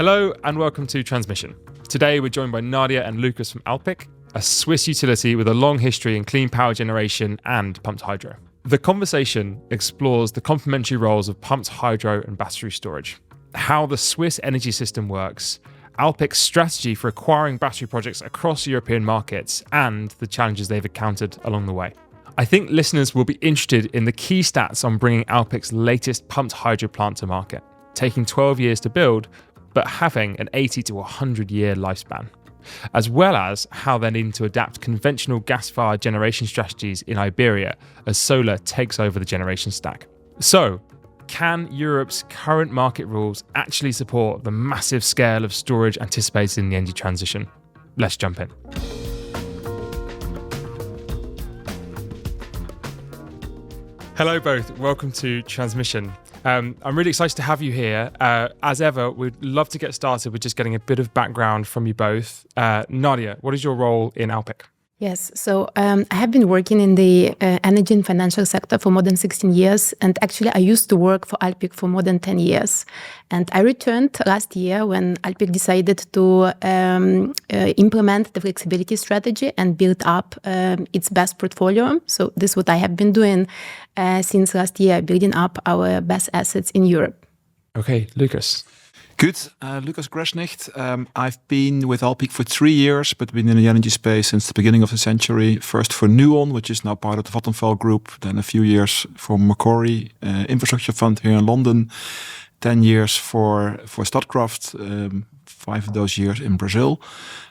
Hello and welcome to Transmission. Today we're joined by Nadiya and Lukas from Alpiq, a Swiss utility with a long history in clean power generation and pumped hydro. The conversation explores the complementary roles of pumped hydro and battery storage, how the Swiss energy system works, Alpiq's strategy for acquiring battery projects across European markets, and the challenges they've encountered along the way. I think listeners will be interested in the key stats on bringing Alpiq's latest pumped hydro plant to market, taking 12 years to build, but having an 80 to 100-year lifespan, as well as how they're needing to adapt conventional gas-fired generation strategies in Iberia as solar takes over the generation stack. So, can Europe's current market rules actually support the massive scale of storage anticipated in the energy transition? Let's jump in. Hello both, welcome to Transmission. I'm really excited to have you here. As ever, we'd love to get started with just getting a bit of background from you both. Nadiya, what is your role in Alpiq? Yes, so I have been working in the energy and financial sector for more than 16 years. And actually, I used to work for Alpiq for more than 10 years. And I returned last year when Alpiq decided to implement the flexibility strategy and build up its BESS portfolio. So this is what I have been doing since last year, building up our BESS assets in Europe. Okay, Lukas. Good. Lukas Gresnigt. I've been with Alpiq for 3 years, but been in the energy space since the beginning of the century. First for Nuon, which is now part of the Vattenfall Group. Then a few years for Macquarie Infrastructure Fund here in London. 10 years for Statkraft. 5 of those years in Brazil.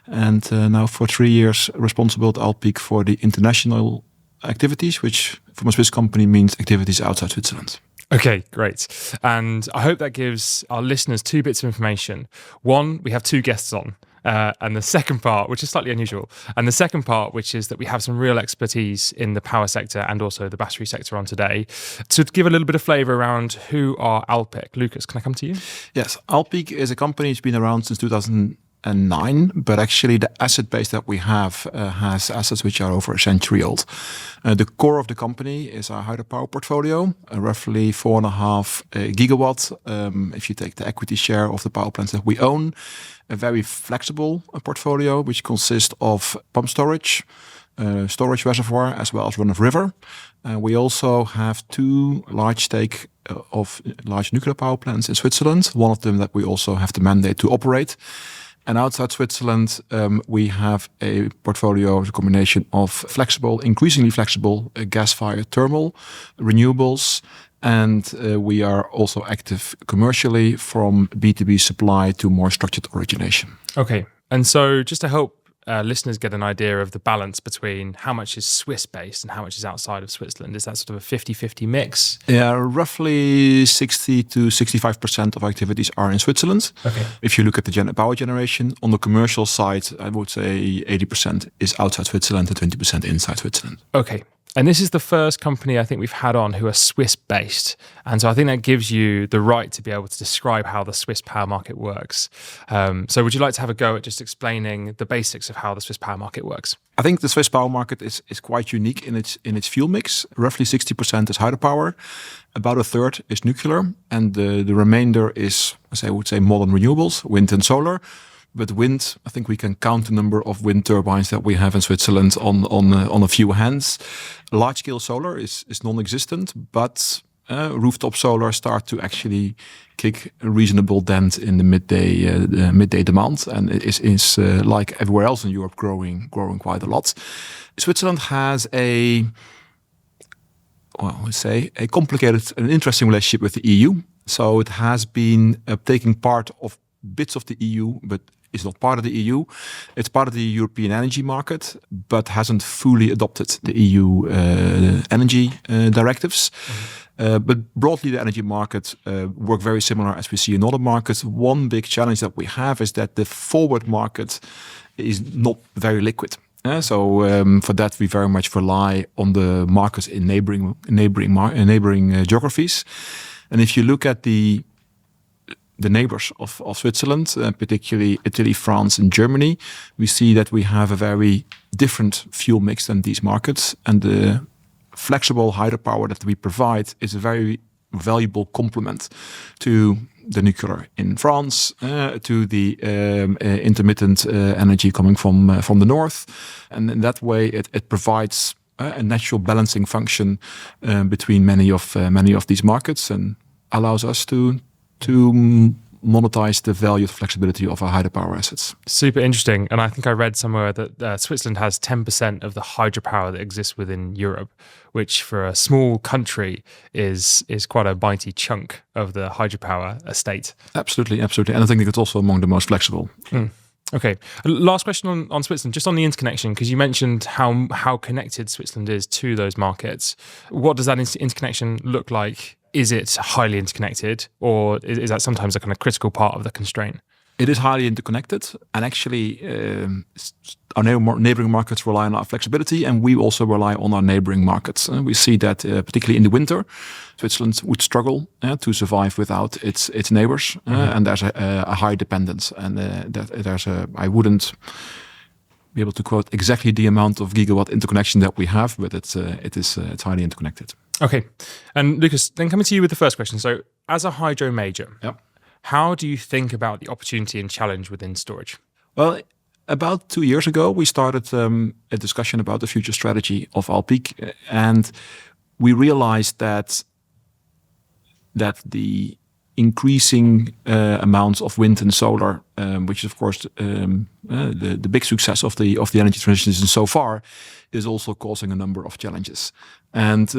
And now for 3 years responsible at Alpiq for the international activities, which from a Swiss company means activities outside Switzerland. Okay, great. And I hope that gives our listeners 2 bits of information. One, we have 2 guests on. And the second part, which is slightly unusual, and the second part, which is that we have some real expertise in the power sector and also the battery sector on today. To give a little bit of flavour around who are Alpiq. Lukas, can I come to you? Yes, Alpiq is a company that's been around since 2009, but actually the asset base that we have has assets which are over a century old. The core of the company is our hydropower portfolio, roughly 4.5 gigawatts. If you take the equity share of the power plants that we own, a very flexible portfolio which consists of pump storage, storage reservoir, as well as run-of-river. We also have 2 large stake of large nuclear power plants in Switzerland, one of them that we also have the mandate to operate. And outside Switzerland, we have a portfolio, a combination of flexible, increasingly flexible gas-fired thermal, renewables, and we are also active commercially from B2B supply to more structured origination. Okay, and so just to help listeners get an idea of the balance between how much is Swiss-based and how much is outside of Switzerland, is that sort of a 50-50 mix? Yeah, roughly 60 to 65% of activities are in Switzerland. Okay. If you look at the power generation, on the commercial side, I would say 80% is outside Switzerland and 20% inside Switzerland. Okay. And this is the first company I think we've had on who are Swiss-based. And so I think that gives you the right to be able to describe how the Swiss power market works. So would you like to have a go at just explaining the basics of how the Swiss power market works? I think the Swiss power market is quite unique in its fuel mix. Roughly 60% is hydropower, about a third is nuclear, and the remainder is, as I would say, modern renewables, wind and solar. But wind, I think we can count the number of wind turbines that we have in Switzerland on a few hands. Large-scale solar is non-existent, but rooftop solar start to actually kick a reasonable dent in the midday demand, and it is like everywhere else in Europe, growing quite a lot. Switzerland has a complicated and interesting relationship with the EU. So it has been taking part of bits of the EU, but is not part of the EU. It's part of the European energy market, but hasn't fully adopted the EU energy directives. But broadly, the energy markets work very similar as we see in other markets. One big challenge that we have is that the forward market is not very liquid. For that, we very much rely on the markets in neighboring geographies. And if you look at the neighbors of Switzerland, particularly Italy, France, and Germany, we see that we have a very different fuel mix than these markets. And the flexible hydropower that we provide is a very valuable complement to the nuclear in France, to the intermittent energy coming from the north, and in that way it provides a natural balancing function between many of these markets, and allows us to monetize the value of flexibility of our hydropower assets. Super interesting. And I think I read somewhere that Switzerland has 10% of the hydropower that exists within Europe, which for a small country is quite a mighty chunk of the hydropower estate. Absolutely. And I think it's also among the most flexible. Okay. Last question on Switzerland, just on the interconnection, because you mentioned how connected Switzerland is to those markets. What does that interconnection look like? Is it highly interconnected, or is that sometimes a kind of critical part of the constraint? It is highly interconnected, and actually our neighboring markets rely on our flexibility, and we also rely on our neighboring markets. We see that particularly in the winter, Switzerland would struggle to survive without its neighbors, and there's a high dependence, and I wouldn't be able to quote exactly the amount of gigawatt interconnection that we have, but it's highly interconnected. Okay, and Lukas, then coming to you with the first question. So, as a hydro major, how do you think about the opportunity and challenge within storage? Well, about 2 years ago, we started a discussion about the future strategy of Alpiq, and we realized that the increasing amounts of wind and solar, which is of course the big success of the energy transition so far, is also causing a number of challenges. And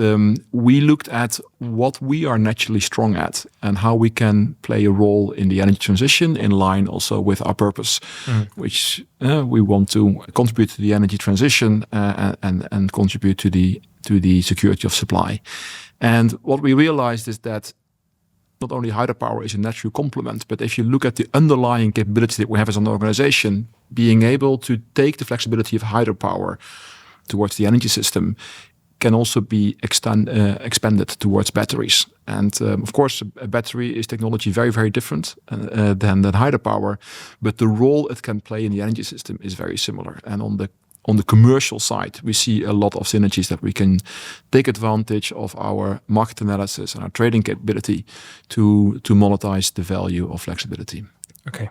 we looked at what we are naturally strong at and how we can play a role in the energy transition in line also with our purpose, which we want to contribute to the energy transition and contribute to the security of supply. And what we realized is that not only hydropower is a natural complement, but if you look at the underlying capability that we have as an organization, being able to take the flexibility of hydropower towards the energy system can also be expanded towards batteries. And of course, a battery is technology very, very different than hydropower, but the role it can play in the energy system is very similar. And on the commercial side, we see a lot of synergies that we can take advantage of our market analysis and our trading capability to monetize the value of flexibility. Okay.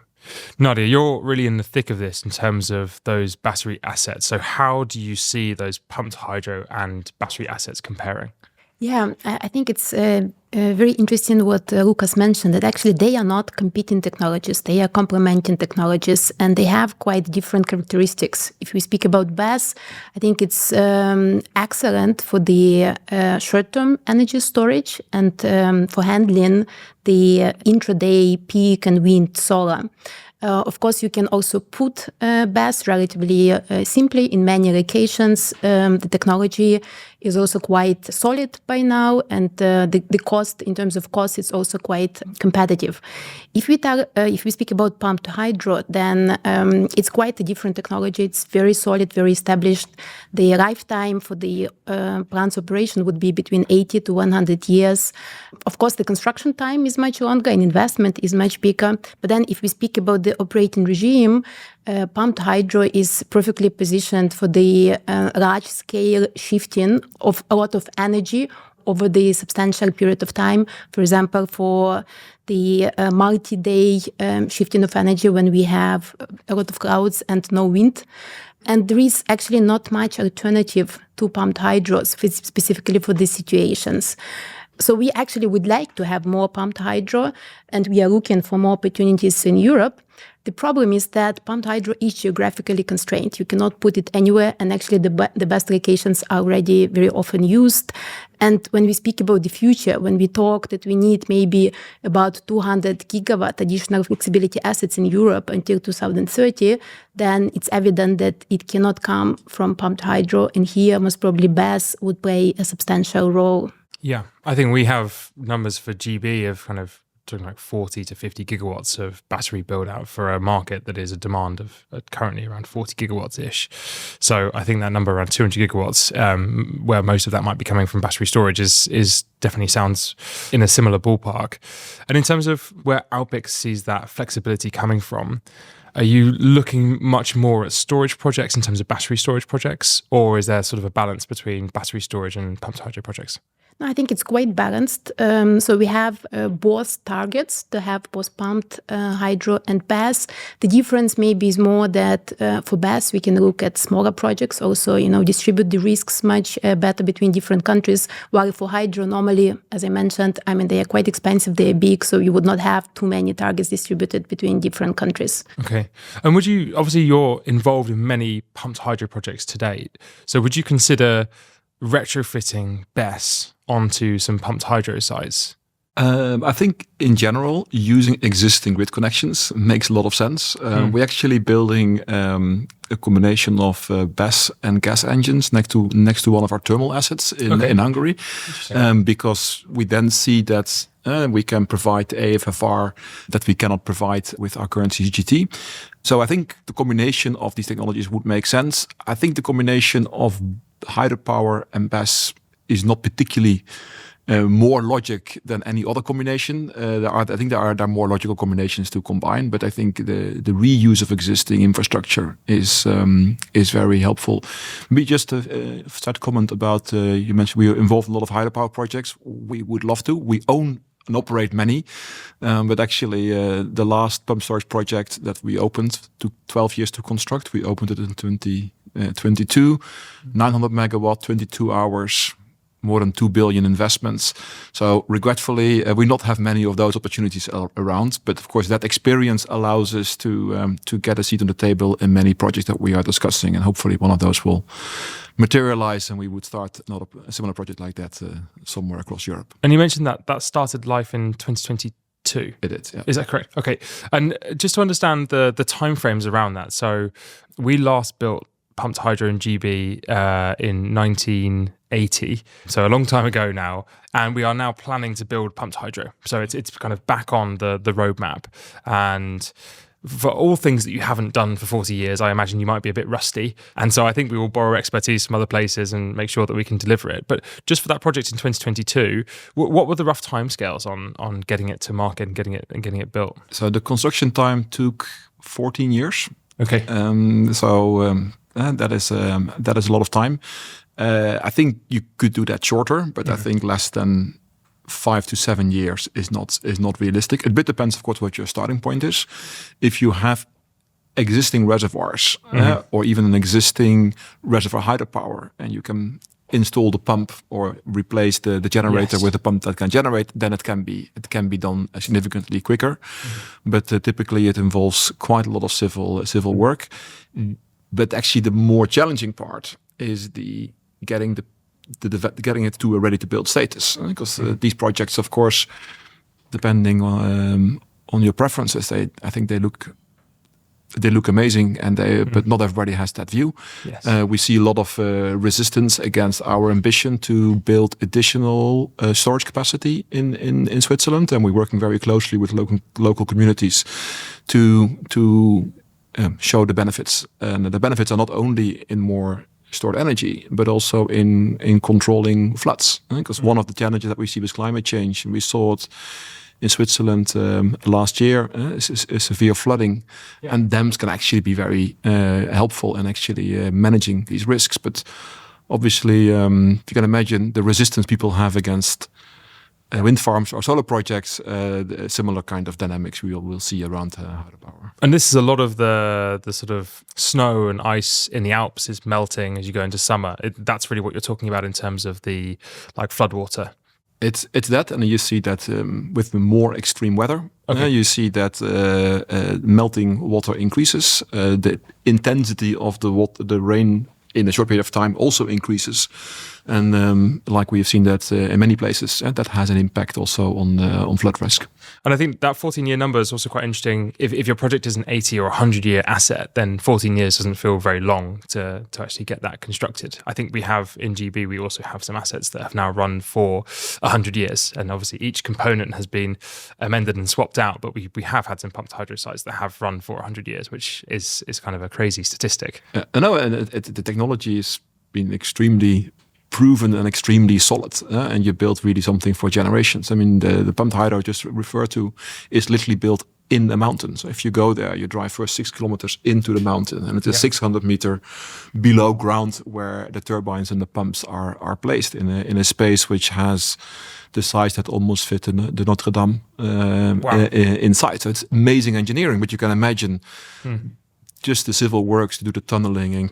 Nadiya, you're really in the thick of this in terms of those battery assets. So how do you see those pumped hydro and battery assets comparing? Yeah, I think it's very interesting what Lukas mentioned, that actually they are not competing technologies, they are complementing technologies, and they have quite different characteristics. If we speak about BESS, I think it's excellent for the short-term energy storage and for handling the intraday peak and wind solar. Of course, you can also put BESS relatively simply in many locations. The technology is also quite solid by now, and the cost, in terms of cost, is also quite competitive. If we speak about pumped hydro, then it's quite a different technology. It's very solid, very established. The lifetime for the plant's operation would be between 80 to 100 years. Of course, the construction time is much longer and investment is much bigger. But then if we speak about the operating regime, pumped hydro is perfectly positioned for the large-scale shifting of a lot of energy over the substantial period of time. For example, for the multi-day shifting of energy when we have a lot of clouds and no wind. And there is actually not much alternative to pumped hydros, specifically for these situations. So we actually would like to have more pumped hydro, and we are looking for more opportunities in Europe. The problem is that pumped hydro is geographically constrained. You cannot put it anywhere, and actually the best locations are already very often used. And when we speak about the future, when we talk that we need maybe about 200 gigawatt additional flexibility assets in Europe until 2030, then it's evident that it cannot come from pumped hydro, and here most probably BESS would play a substantial role. Yeah, I think we have numbers for GB of kind of talking like 40 to 50 gigawatts of battery build out for a market that is a demand of currently around 40 gigawatts-ish. So I think that number around 200 gigawatts, where most of that might be coming from battery storage, is definitely sounds in a similar ballpark. And in terms of where Alpiq sees that flexibility coming from, are you looking much more at storage projects in terms of battery storage projects, or is there sort of a balance between battery storage and pumped hydro projects? I think it's quite balanced. So we have both targets to have both pumped hydro and BESS. The difference maybe is more that for BESS, we can look at smaller projects, also, distribute the risks much better between different countries. While for hydro, normally, as I mentioned, they are quite expensive, they are big, so you would not have too many targets distributed between different countries. Okay. And obviously you're involved in many pumped hydro projects to date. So would you consider retrofitting BESS onto some pumped hydro sites? I think in general, using existing grid connections makes a lot of sense. We're actually building a combination of BESS and gas engines next to one of our thermal assets in Hungary, because we then see that we can provide AFFR that we cannot provide with our current CCGT. So I think the combination of these technologies would make sense. I think the combination of hydropower and BESS is not particularly more logic than any other combination. I think there are more logical combinations to combine, but I think the reuse of existing infrastructure is very helpful. Maybe just to start to comment about, you mentioned we are involved in a lot of hydropower projects. We would love to. We own and operate many, but actually the last pump storage project that we opened took 12 years to construct. We opened it in 2022, 900 megawatt, 22 hours, more than 2 billion investments. So regretfully, we not have many of those opportunities around. But of course, that experience allows us to get a seat on the table in many projects that we are discussing. And hopefully one of those will materialize and we would start a similar project like that somewhere across Europe. And you mentioned that started life in 2022. It is, yeah. Is that correct? Okay. And just to understand the timeframes around that. So we last built pumped hydro in GB in 1980, so a long time ago now, and we are now planning to build pumped hydro. So it's kind of back on the roadmap. And for all things that you haven't done for 40 years, I imagine you might be a bit rusty. And so I think we will borrow expertise from other places and make sure that we can deliver it. But just for that project in 2022, what were the rough timescales on getting it to market and getting it built? So the construction time took 14 years. Okay. That is a lot of time. I think you could do that shorter, but I think less than 5 to 7 years is not realistic. A bit depends, of course, what your starting point is. If you have existing reservoirs or even an existing reservoir hydropower, and you can install the pump or replace the generator with a pump that can generate, then it can be done significantly quicker. But typically, it involves quite a lot of civil work. But actually, the more challenging part is getting it to a ready-to-build status. Because these projects, of course, depending on your preferences, I think they look amazing, but not everybody has that view. Yes. We see a lot of resistance against our ambition to build additional storage capacity in Switzerland, and we're working very closely with local communities to show the benefits. And the benefits are not only in more stored energy, but also in controlling floods. Because one of the challenges that we see with climate change, and we saw it in Switzerland last year, is severe flooding. Yeah. And dams can actually be very helpful in actually managing these risks. But obviously, you can imagine the resistance people have against wind farms or solar projects, similar kind of dynamics we'll see around hydropower. And this is a lot of the sort of snow and ice in the Alps is melting as you go into summer. That's really what you're talking about in terms of the floodwater. It's that, and you see that with the more extreme weather. Okay. You see that melting water increases. The intensity of the rain in a short period of time also increases. And like we have seen that in many places, that has an impact also on flood risk. And I think that 14-year number is also quite interesting. If your project is an 80 or 100-year asset, then 14 years doesn't feel very long to actually get that constructed. I think we have in GB, we also have some assets that have now run for 100 years. And obviously each component has been amended and swapped out, but we have had some pumped hydro sites that have run for 100 years, which is kind of a crazy statistic. No, and the technology has been extremely proven and extremely solid, and you build really something for generations. I mean, the pumped hydro I just referred to is literally built in the mountain. So if you go there, you drive first 6 kilometers into the mountain, and it is 600 meter below ground where the turbines and the pumps are placed in a space which has the size that almost fit in the Notre Dame inside. So it's amazing engineering, but you can imagine just the civil works to do the tunneling and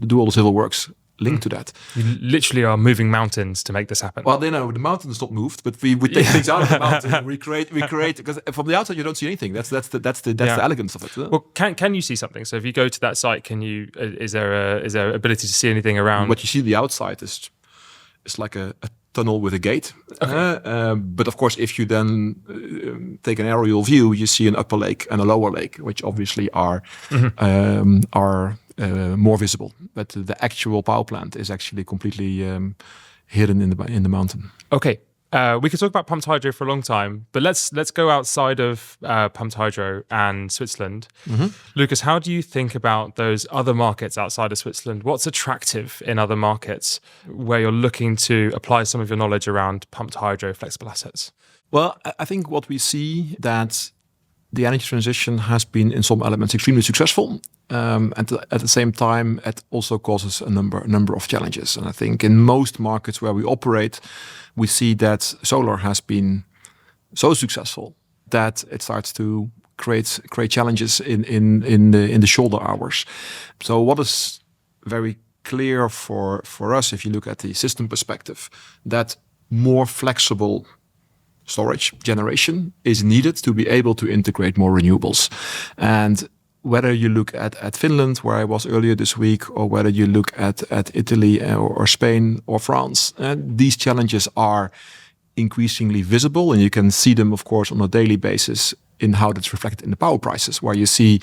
do all the civil works linked to that. You literally are moving mountains to make this happen. Well, the mountain is not moved, but we take things out of the mountain. We create because from the outside you don't see anything. That's the elegance of it. Well, can you see something? So if you go to that site, is there ability to see anything around? What you see the outside is like a tunnel with a gate. Okay. But of course, if you then take an aerial view, you see an upper lake and a lower lake, which obviously are more visible. But the actual power plant is actually completely hidden in the mountain. Okay. We could talk about pumped hydro for a long time, but let's go outside of pumped hydro and Switzerland. Lukas, how do you think about those other markets outside of Switzerland? What's attractive in other markets where you're looking to apply some of your knowledge around pumped hydro flexible assets? Well, I think what we see that the energy transition has been in some elements extremely successful. And at the same time, it also causes a number of challenges. And I think in most markets where we operate, we see that solar has been so successful that it starts to create challenges in the shoulder hours. So what is very clear for us, if you look at the system perspective, that more flexible storage generation is needed to be able to integrate more renewables. And whether you look at Finland, where I was earlier this week, or whether you look at Italy or Spain or France, these challenges are increasingly visible, and you can see them, of course, on a daily basis in how that's reflected in the power prices, where you see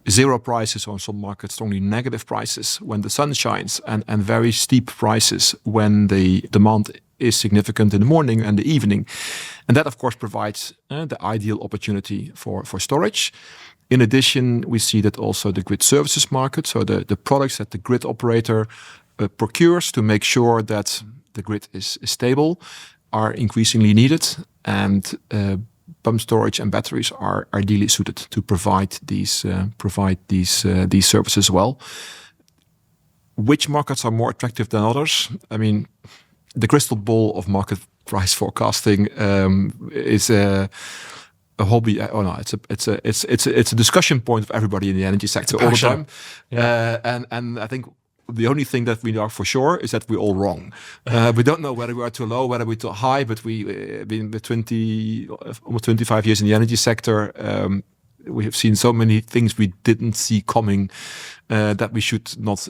zero prices, or in some markets strongly negative prices when the sun shines, and very steep prices when the demand is significant in the morning and the evening. And that, of course, provides the ideal opportunity for storage. In addition, we see that also the grid services market, so the products that the grid operator procures to make sure that the grid is stable, are increasingly needed. And pump storage and batteries are ideally suited to provide these services well. Which markets are more attractive than others? I mean, the crystal ball of market price forecasting is a hobby. It's a discussion point of everybody in the energy sector all the time. Yeah. And I think the only thing that we know for sure is that we're all wrong. We don't know whether we are too low, whether we're too high, but we've been with almost 25 years in the energy sector. We have seen so many things we didn't see coming that we should not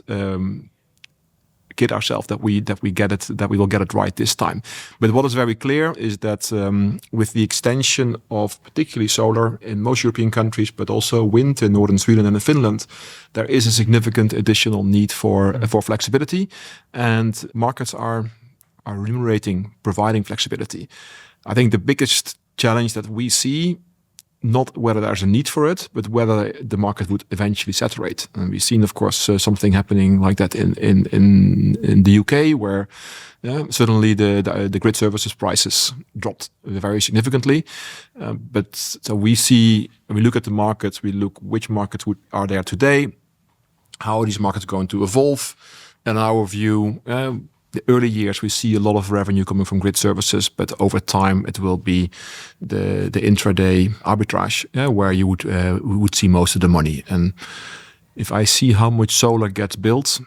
kid ourselves that we will get it right this time. But what is very clear is that with the extension of particularly solar in most European countries, but also wind in northern Sweden and in Finland, there is a significant additional need for flexibility, and markets are remunerating providing flexibility. I think the biggest challenge that we see, not whether there's a need for it, but whether the market would eventually saturate. And we've seen, of course, something happening like that in the UK, where suddenly the grid services prices dropped very significantly. But so we see, when we look at the markets, we look which markets are there today, how are these markets going to evolve, and our view. The early years, we see a lot of revenue coming from grid services, but over time, it will be the intraday arbitrage where you would see most of the money. And if I see how much solar gets built,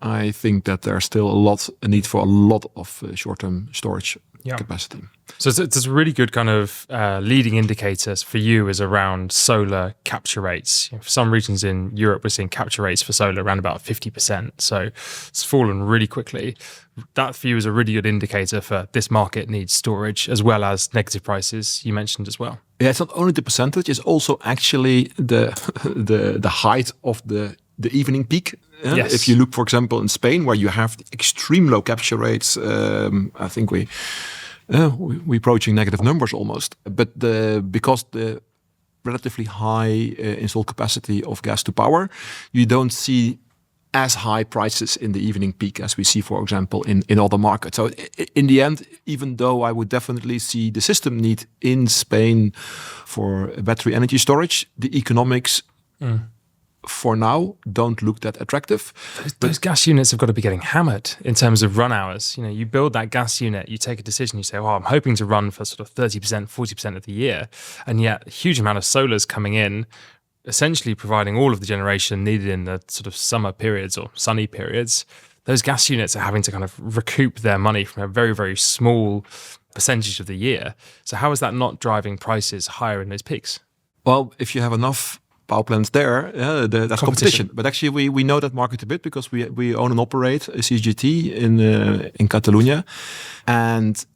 I think that there's still a need for a lot of short-term storage capacity. So it's a really good kind of leading indicators for you is around solar capture rates. For some regions in Europe, we're seeing capture rates for solar around about 50%. So it's fallen really quickly. That for you is a really good indicator for this market needs storage as well as negative prices you mentioned as well. Yeah, it's not only the percentage, it's also actually the height of the evening peak. Yes. If you look, for example, in Spain, where you have extreme low capture rates, I think we're approaching negative numbers almost. But because the relatively high installed capacity of gas to power, you don't see as high prices in the evening peak as we see, for example, in other markets. So in the end, even though I would definitely see the system need in Spain for battery energy storage, the economics for now don't look that attractive. Those gas units have got to be getting hammered in terms of run hours. You know, you build that gas unit, you take a decision, you say, well, I'm hoping to run for sort of 30%, 40% of the year. And yet a huge amount of solar's coming in, essentially providing all of the generation needed in the sort of summer periods or sunny periods. Those gas units are having to kind of recoup their money from a very, very small percentage of the year. So how is that not driving prices higher in those peaks? Well, if you have enough power plants there, that's competition. But actually, we know that market a bit because we own and operate a CCGT in Catalonia, and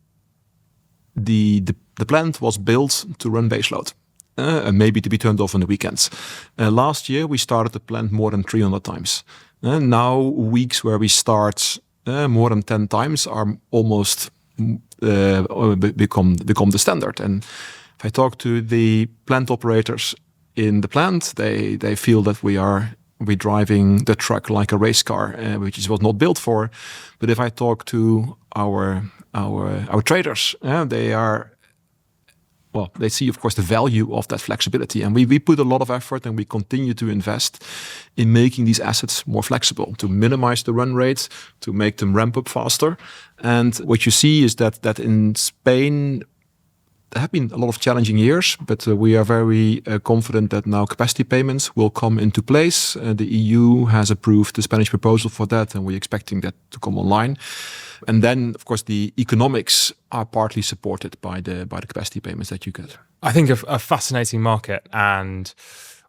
the plant was built to run baseload. And maybe to be turned off on the weekends. Last year, we started the plant more than 300 times. Now, weeks where we start more than 10 times are almost become the standard. And if I talk to the plant operators in the plant, they feel that we're driving the truck like a race car, which was not built for. But if I talk to our traders, they see, of course, the value of that flexibility. And we put a lot of effort and we continue to invest in making these assets more flexible, to minimize the run rates, to make them ramp up faster. And what you see is that in Spain, there have been a lot of challenging years, but we are very confident that now capacity payments will come into place. The EU has approved the Spanish proposal for that, and we're expecting that to come online. And then, of course, the economics are partly supported by the capacity payments that you get. I think a fascinating market, and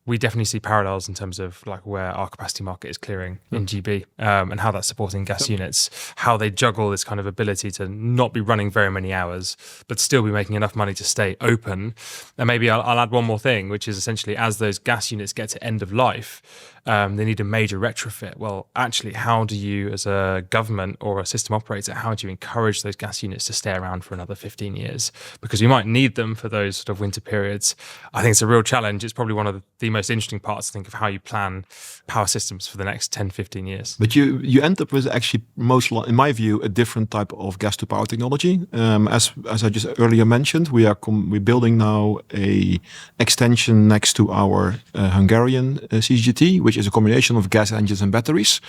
we definitely see parallels in terms of like where our capacity market is clearing in GB, and how that's supporting gas units, how they juggle this kind of ability to not be running very many hours, but still be making enough money to stay open. And maybe I'll add one more thing, which is essentially as those gas units get to end of life, they need a major retrofit. Well, actually, how do you, as a government or a system operator, how do you encourage those gas units to stay around for another 15 years? Because you might need them for those sort of winter periods. I think it's a real challenge. It's probably one of the most interesting parts to think of how you plan power systems for the next 10, 15 years. But you end up with actually in my view, a different type of gas to power technology. As I just earlier mentioned, we're building now a extension next to our Hungarian CCGT, which is a combination of gas engines and batteries.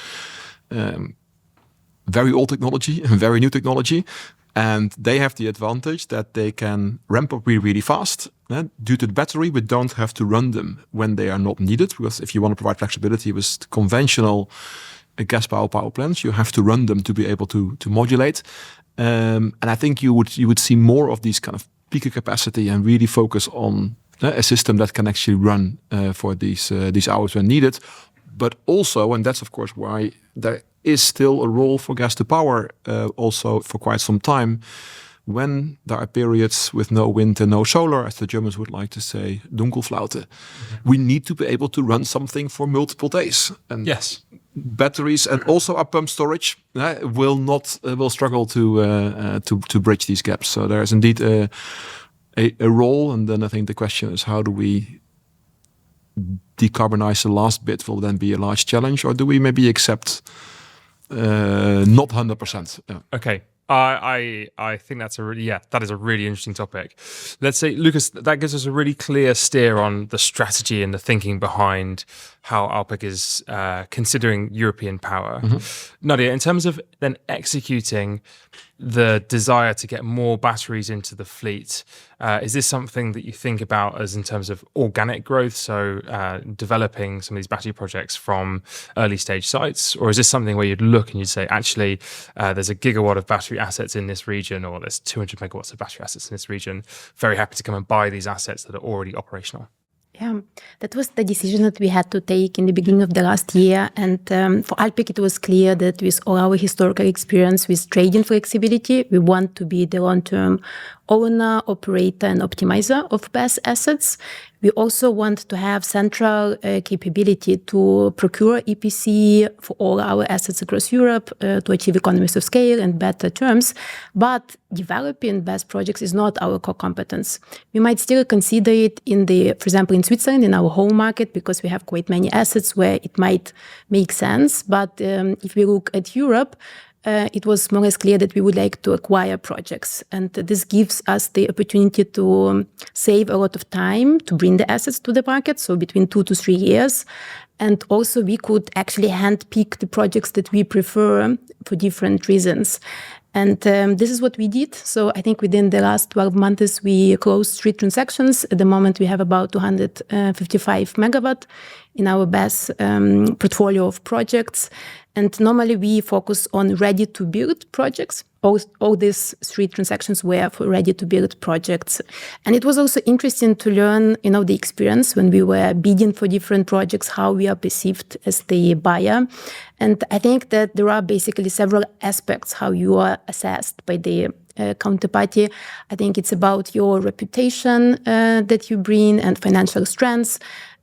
Very old technology and very new technology. And they have the advantage that they can ramp up really, really fast. Due to the battery, we don't have to run them when they are not needed. Because if you want to provide flexibility with conventional gas power plants, you have to run them to be able to modulate. And I think you would see more of these kind of peaker capacity and really focus on a system that can actually run for these hours when needed. But also, and that's of course why there is still a role for gas to power also for quite some time, when there are periods with no wind and no solar, as the Germans would like to say, Dunkelflaute. Mm-hmm. We need to be able to run something for multiple days. And yes, batteries and also our pump storage will struggle to bridge these gaps. So there is indeed a role, and then I think the question is, how do we decarbonize the last bit? Will then be a large challenge, or do we maybe accept not 100%? Yeah. Okay. I think that is a really interesting topic. Let's say, Lukas, that gives us a really clear steer on the strategy and the thinking behind how Alpiq is considering European power. Mm-hmm. Nadiya, in terms of then executing the desire to get more batteries into the fleet, is this something that you think about as in terms of organic growth, so developing some of these battery projects from early stage sites, or is this something where you'd look and you'd say, actually, there's a gigawatt of battery assets in this region, or there's 200 megawatts of battery assets in this region, very happy to come and buy these assets that are already operational? Yeah, that was the decision that we had to take in the beginning of the last year. And for Alpiq, it was clear that with all our historical experience with trading flexibility, we want to be the long-term owner, operator, and optimizer of BESS assets. We also want to have central capability to procure EPC for all our assets across Europe to achieve economies of scale and better terms. But developing BESS projects is not our core competence. We might still consider it for example, in Switzerland, in our home market, because we have quite many assets where it might make sense. But if we look at Europe, it was more or less clear that we would like to acquire projects. And this gives us the opportunity to save a lot of time to bring the assets to the market, so between 2 to 3 years. And also we could actually handpick the projects that we prefer for different reasons. And this is what we did. So I think within the last 12 months, we closed 3 transactions. At the moment, we have about 255 megawatt in our BESS portfolio of projects. And normally we focus on ready-to-build projects. All these 3 transactions were for ready-to-build projects. And it was also interesting to learn, the experience when we were bidding for different projects, how we are perceived as the buyer. And I think that there are basically several aspects how you are assessed by the counterparty. I think it's about your reputation that you bring and financial strengths.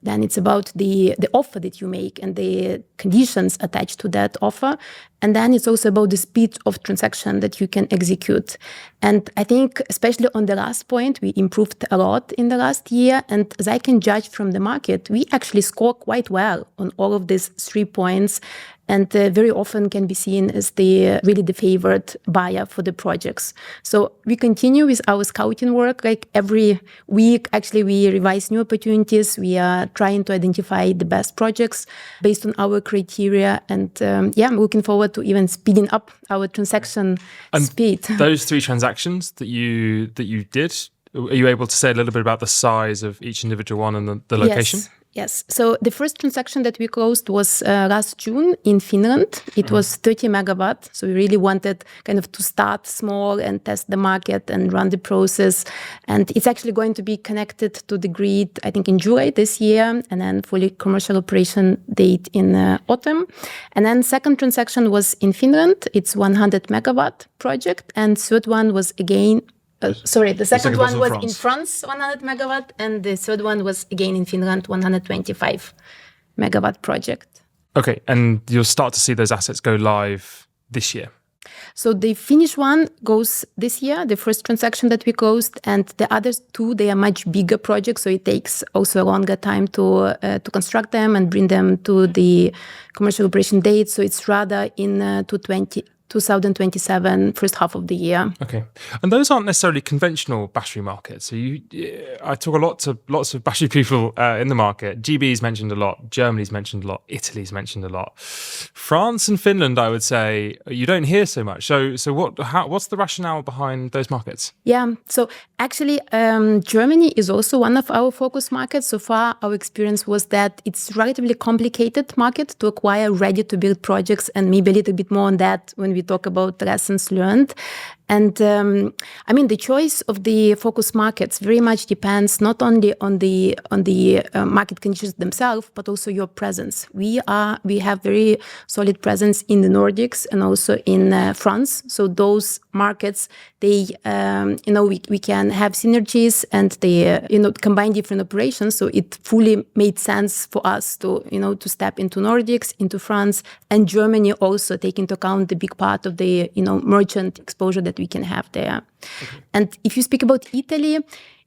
Then it's about the offer that you make and the conditions attached to that offer. And then it's also about the speed of transaction that you can execute. And I think especially on the last point, we improved a lot in the last year. And as I can judge from the market, we actually score quite well on all of these 3 points. And very often can be seen as really the favored buyer for the projects. So we continue with our scouting work. Like every week, actually, we revise new opportunities. We are trying to identify the best projects based on our criteria. And I'm looking forward to even speeding up our transaction speed. Those 3 transactions that you did, are you able to say a little bit about the size of each individual one and the location? Yes. So the first transaction that we closed was last June in Finland. It was 30 megawatt. So we really wanted kind of to start small and test the market and run the process. And it's actually going to be connected to the grid, I think, in July this year, and then fully commercial operation date in autumn. And then second transaction was in Finland. It's 100 megawatt project. And third one was again the second one was in France, 100 megawatt, and the third one was again in Finland, 125 megawatt project. Okay, and you'll start to see those assets go live this year. So the Finnish one goes this year, the first transaction that we closed, and the other 2, they are much bigger projects, so it takes also a longer time to construct them and bring them to the commercial operation date. So it's rather in 2027, first half of the year. Okay. And those aren't necessarily conventional battery markets. So I talk lots of battery people in the market. GB's mentioned a lot. Germany's mentioned a lot. Italy's mentioned a lot. France and Finland, I would say, you don't hear so much. So what's the rationale behind those markets? Yeah. So actually, Germany is also one of our focus markets. So far, our experience was that it's a relatively complicated market to acquire ready-to-build projects, and maybe a little bit more on that when we talk about lessons learned. And the choice of the focus markets very much depends not only on the market conditions themselves, but also your presence. We have very solid presence in the Nordics and also in France. So those markets, we can have synergies and they combine different operations. So it fully made sense for us to step into Nordics, into France, and Germany also take into account the big part of the merchant exposure that we can have there. Okay. And if you speak about Italy,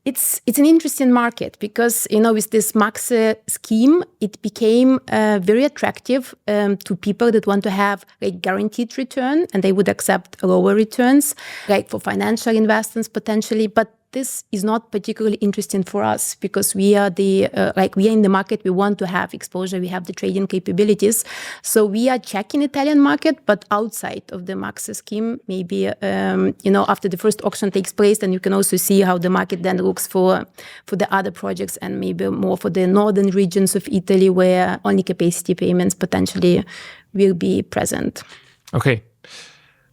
it's an interesting market because, with this MAXE scheme, it became very attractive to people that want to have a guaranteed return, and they would accept lower returns, like for financial investments potentially. But this is not particularly interesting for us because we are in the market. We want to have exposure. We have the trading capabilities. So we are checking Italian market, but outside of the MAXE scheme, maybe, after the first auction takes place, then you can also see how the market then looks for the other projects and maybe more for the northern regions of Italy where only capacity payments potentially will be present. Okay.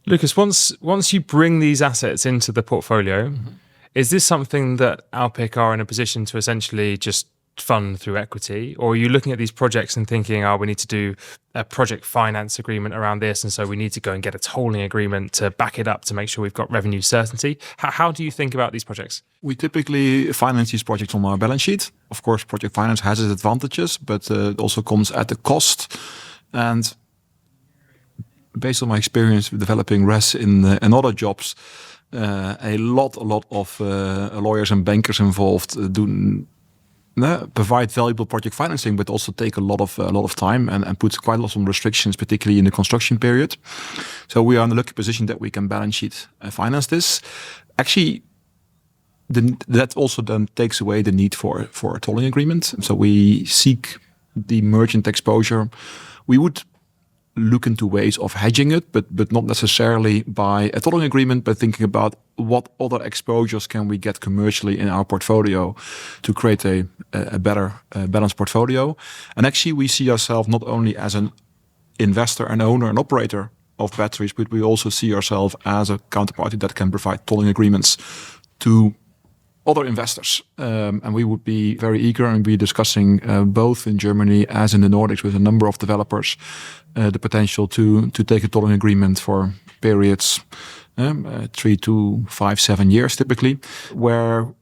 Lukas, once you bring these assets into the portfolio, is this something that Alpiq are in a position to essentially just fund through equity, or are you looking at these projects and thinking, we need to do a project finance agreement around this, and so we need to go and get a tolling agreement to back it up to make sure we've got revenue certainty? How do you think about these projects? We typically finance these projects on our balance sheet. Of course, project finance has its advantages, but it also comes at a cost. And based on my experience with developing RES in other jobs, a lot of lawyers and bankers involved provide valuable project financing, but also take a lot of time and put quite a lot of restrictions, particularly in the construction period. So we are in a lucky position that we can balance sheet finance this. Actually, that also then takes away the need for a tolling agreement. So we seek the merchant exposure. We would look into ways of hedging it, but not necessarily by a tolling agreement, but thinking about what other exposures can we get commercially in our portfolio to create a better balanced portfolio. And actually, we see ourselves not only as an investor and owner and operator of batteries, but we also see ourselves as a counterparty that can provide tolling agreements to other investors. And we would be very eager and be discussing both in Germany as in the Nordics with a number of developers the potential to take a tolling agreement for periods 3 to 5, 7 years typically, where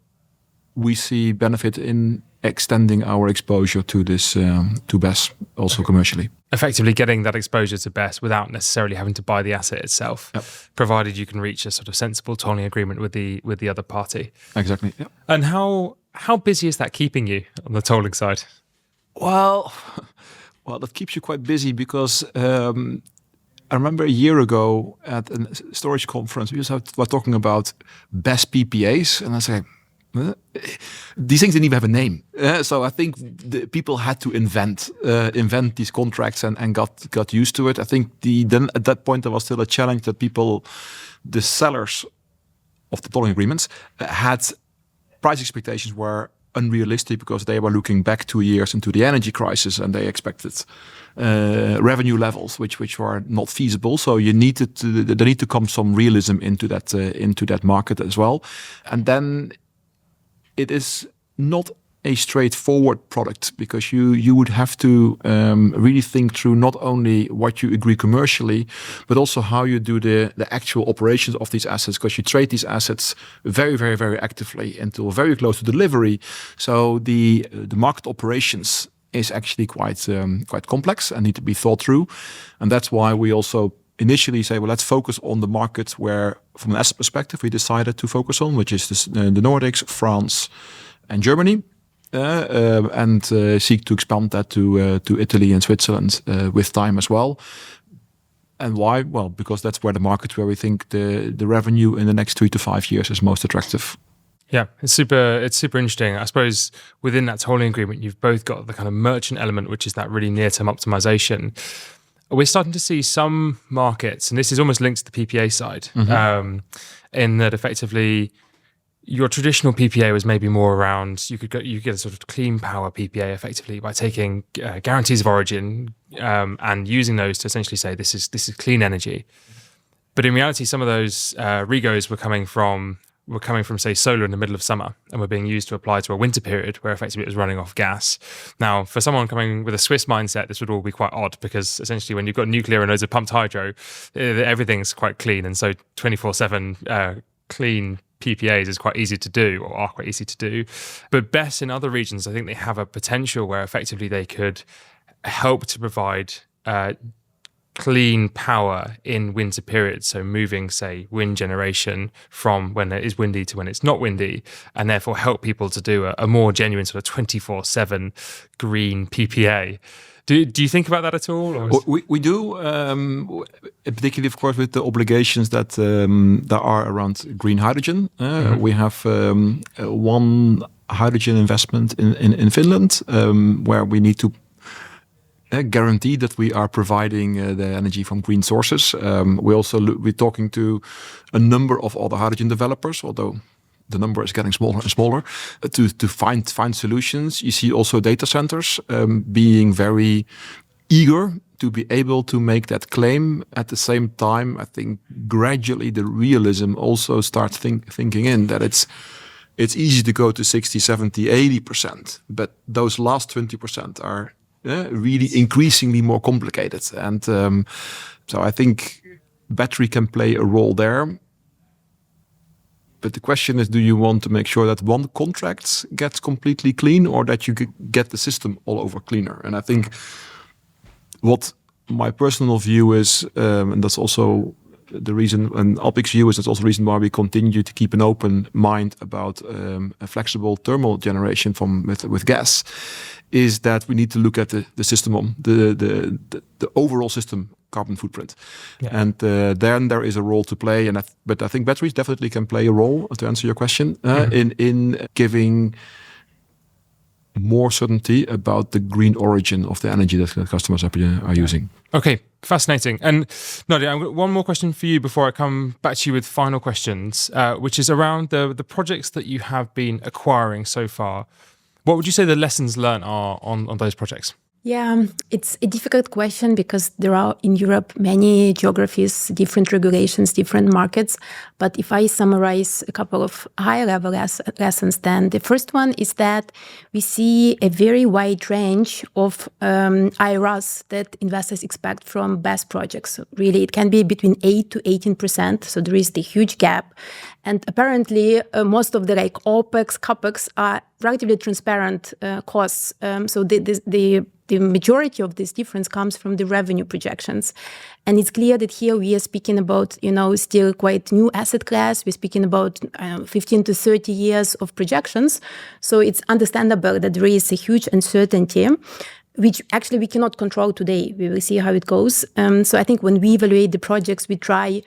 we see benefit in extending our exposure to this to BESS also commercially. Effectively getting that exposure to BESS without necessarily having to buy the asset itself, yep, provided you can reach a sort of sensible tolling agreement with the other party. Exactly. Yep. And how busy is that keeping you on the tolling side? Well, that keeps you quite busy because I remember a year ago at a storage conference, we were talking about BESS PPAs, and I said, these things didn't even have a name. So I think the people had to invent these contracts and got used to it. I think then at that point there was still a challenge that the sellers of the tolling agreements had price expectations were unrealistic because they were looking back 2 years into the energy crisis and they expected revenue levels which were not feasible. So there need to come some realism into that market as well. And then it is not a straightforward product because you would have to really think through not only what you agree commercially, but also how you do the actual operations of these assets, because you trade these assets very, very, very actively until very close to delivery. So the market operations is actually quite complex and need to be thought through. And that's why we also initially say, well, let's focus on the markets where, from an asset perspective, we decided to focus on, which is the Nordics, France, and Germany, and seek to expand that to Italy and Switzerland with time as well. And why? Well, because that's where the market where we think the revenue in the next 3 to 5 years is most attractive. Yeah, it's super interesting. I suppose within that tolling agreement, you've both got the kind of merchant element, which is that really near-term optimization. We're starting to see some markets, and this is almost linked to the PPA side, in that effectively your traditional PPA was maybe more around, you get a sort of clean power PPA effectively by taking guarantees of origin and using those to essentially say this is clean energy. But in reality, some of those regos were coming from say solar in the middle of summer and were being used to apply to a winter period where effectively it was running off gas. Now, for someone coming with a Swiss mindset, this would all be quite odd because essentially when you've got nuclear and loads of pumped hydro, everything's quite clean, and so 24/7 clean PPAs is quite easy to do, or are quite easy to do. But BESS in other regions, I think they have a potential where effectively they could help to provide clean power in winter periods. So moving, say, wind generation from when it is windy to when it's not windy, and therefore help people to do a more genuine sort of 24/7 green PPA. Do you think about that at all? Or we do, particularly, of course, with the obligations that there are around green hydrogen. We have one hydrogen investment in Finland where we need to guarantee that we are providing the energy from green sources. We're talking to a number of other hydrogen developers, although the number is getting smaller and smaller, to find solutions. You see also data centers being very eager to be able to make that claim. At the same time, I think gradually the realism also starts thinking in that it's easy to go to 60, 70, 80%, but those last 20% are really increasingly more complicated. And so I think battery can play a role there. But the question is, do you want to make sure that one contract gets completely clean, or that you get the system all over cleaner? And I think what my personal view is, and that's also the reason, and Alpiq's view is, that's also the reason why we continue to keep an open mind about a flexible thermal generation with gas, is that we need to look at the system, the overall system carbon footprint. Yeah. And then there is a role to play. But I think batteries definitely can play a role, to answer your question, in giving more certainty about the green origin of the energy that customers are using. Okay, fascinating. And Nadiya, I've got one more question for you before I come back to you with final questions, which is around the projects that you have been acquiring so far. What would you say the lessons learned are on those projects? Yeah, it's a difficult question because there are in Europe many geographies, different regulations, different markets. But if I summarize a couple of high-level lessons, then the first one is that we see a very wide range of IRRs that investors expect from BESS projects. So really, it can be between 8 to 18%. So there is the huge gap. And apparently, most of the OPEX, CAPEX are relatively transparent costs. So the majority of this difference comes from the revenue projections. And it's clear that here we are speaking about, still quite new asset class. We're speaking about 15 to 30 years of projections. So it's understandable that there is a huge uncertainty, which actually we cannot control today. We will see how it goes. So I think when we evaluate the projects, we try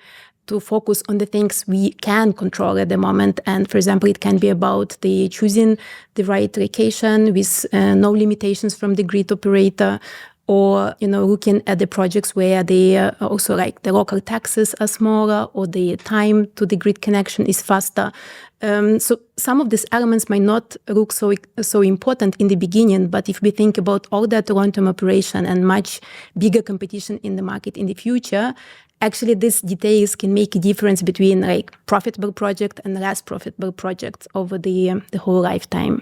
to focus on the things we can control at the moment. And for example, it can be about choosing the right location with no limitations from the grid operator, or looking at the projects where they also the local taxes are smaller, or the time to the grid connection is faster. So some of these elements might not look so important in the beginning, but if we think about all that long-term operation and much bigger competition in the market in the future, actually these details can make a difference between profitable project and less profitable projects over the whole lifetime.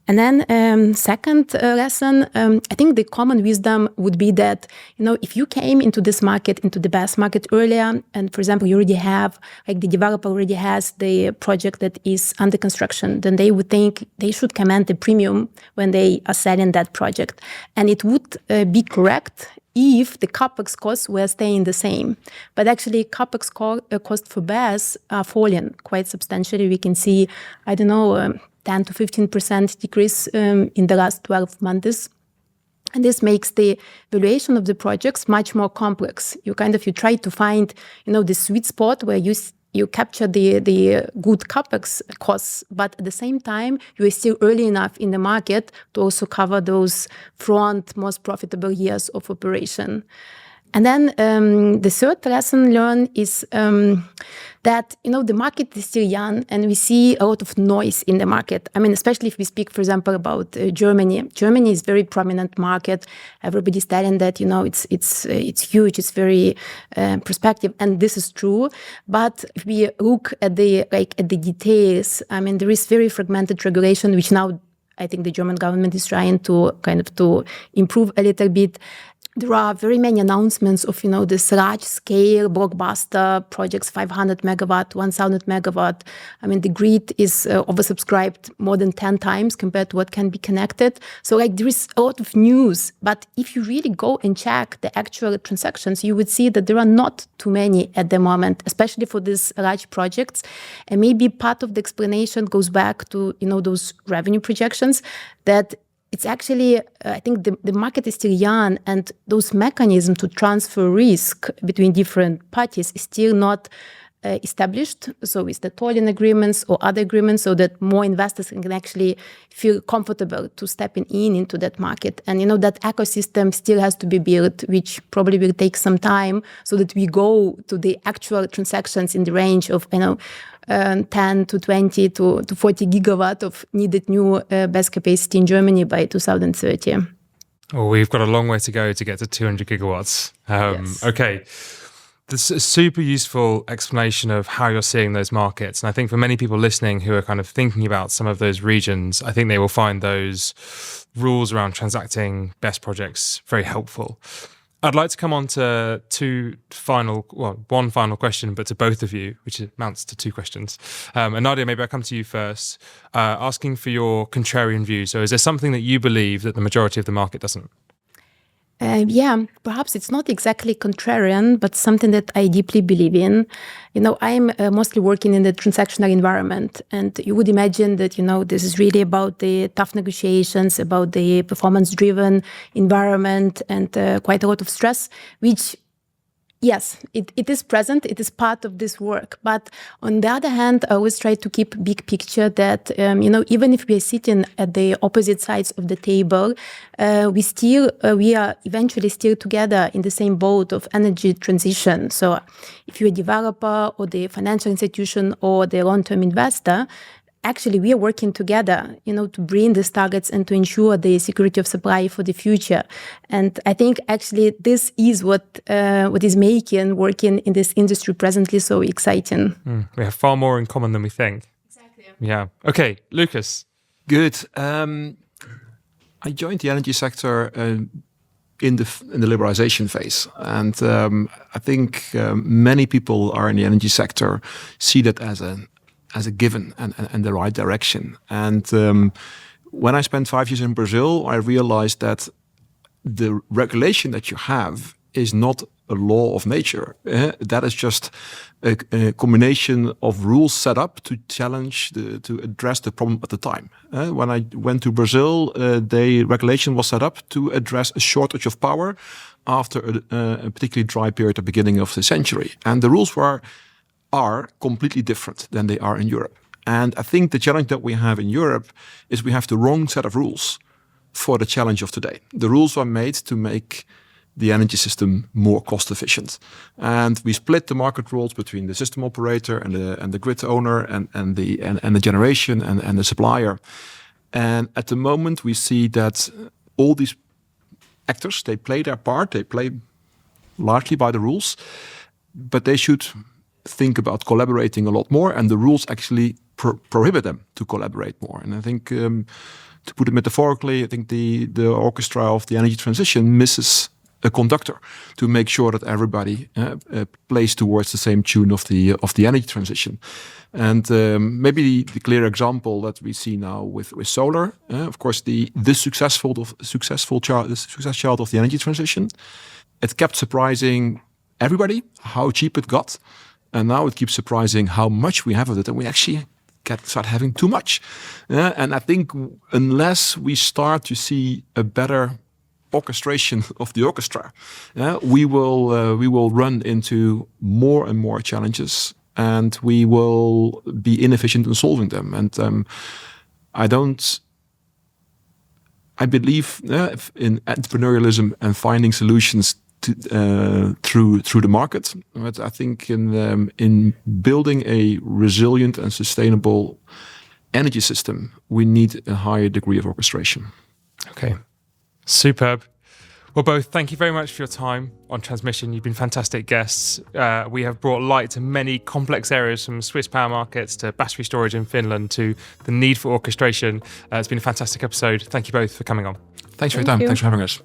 And then second lesson, I think the common wisdom would be that, if you came into this market, into the BESS market earlier, and for example, you already have, the developer already has the project that is under construction, then they would think they should command a premium when they are selling that project. And it would be correct if the CAPEX costs were staying the same. But actually, CAPEX cost for BESS are falling quite substantially. We can see, 10 to 15% decrease in the last 12 months. And this makes the valuation of the projects much more complex. You try to find, the sweet spot where you capture the good CAPEX costs, but at the same time, you are still early enough in the market to also cover those most profitable years of operation. And then the third lesson learned is that, the market is still young and we see a lot of noise in the market. Especially if we speak, for example, about Germany. Germany is a very prominent market. Everybody's telling that, it's huge, it's very prospective, and this is true. But if we look at the details, there is very fragmented regulation, which now I think the German government is trying to to improve a little bit. There are very many announcements of, this large-scale blockbuster projects, 500 megawatt, 1,000 megawatt. The grid is oversubscribed more than 10 times compared to what can be connected. So, there is a lot of news. But if you really go and check the actual transactions, you would see that there are not too many at the moment, especially for these large projects. And maybe part of the explanation goes back to, those revenue projections that it's actually, I think the market is still young, and those mechanisms to transfer risk between different parties is still not established. So with the tolling agreements or other agreements, so that more investors can actually feel comfortable to stepping into that market. And, that ecosystem still has to be built, which probably will take some time, so that we go to the actual transactions in the range of, 10 to 20 to 40 gigawatt of needed new BESS capacity in Germany by 2030. Well, we've got a long way to go to get to 200 gigawatts. Yes. Okay. This is a super useful explanation of how you're seeing those markets. And I think for many people listening who are kind of thinking about some of those regions, I think they will find those rules around transacting BESS projects very helpful. I'd like to come on to one final question, but to both of you, which amounts to two questions. And Nadiya, maybe I'll come to you first, asking for your contrarian view. So is there something that you believe that the majority of the market doesn't? Perhaps it's not exactly contrarian, but something that I deeply believe in. I'm mostly working in the transactional environment, and you would imagine that, this is really about the tough negotiations, about the performance-driven environment, and quite a lot of stress, which, yes, it is present, it is part of this work. But on the other hand, I always try to keep big picture that, even if we are sitting at the opposite sides of the table, we are eventually still together in the same boat of energy transition. So if you're a developer or the financial institution or the long-term investor, actually, we are working together, to bring these targets and to ensure the security of supply for the future. And I think actually this is what is making working in this industry presently so exciting. We have far more in common than we think. Exactly. Yeah. Okay, Lukas. Good. I joined the energy sector in the liberalization phase, and I think many people are in the energy sector see that as a given and the right direction. And when I spent 5 years in Brazil, I realized that the regulation that you have is not a law of nature. That is just a combination of rules set up to challenge, to address the problem at the time. When I went to Brazil, the regulation was set up to address a shortage of power after a particularly dry period at the beginning of the century. And the rules are completely different than they are in Europe. And I think the challenge that we have in Europe is we have the wrong set of rules for the challenge of today. The rules are made to make the energy system more cost efficient. And we split the market rules between the system operator and the grid owner and the generation and the supplier. And at the moment we see that all these actors, they play their part, they play largely by the rules, but they should think about collaborating a lot more, and the rules actually prohibit them to collaborate more. And I think, to put it metaphorically, I think the orchestra of the energy transition misses a conductor to make sure that everybody plays towards the same tune of the energy transition. And maybe the clear example that we see now with solar, of course, the success child of the energy transition. It kept surprising everybody how cheap it got. And now it keeps surprising how much we have of it, and we actually start having too much. And I think unless we start to see a better orchestration of the orchestra, we will run into more and more challenges, and we will be inefficient in solving them. And I believe in entrepreneurialism and finding solutions through the market. But I think in building a resilient and sustainable energy system, we need a higher degree of orchestration. Okay, superb. Well, both, thank you very much for your time on Transmission. You've been fantastic guests. We have brought light to many complex areas, from Swiss power markets to battery storage in Finland to the need for orchestration. It's been a fantastic episode. Thank you both for coming on. Thanks for your time. Thanks for having us.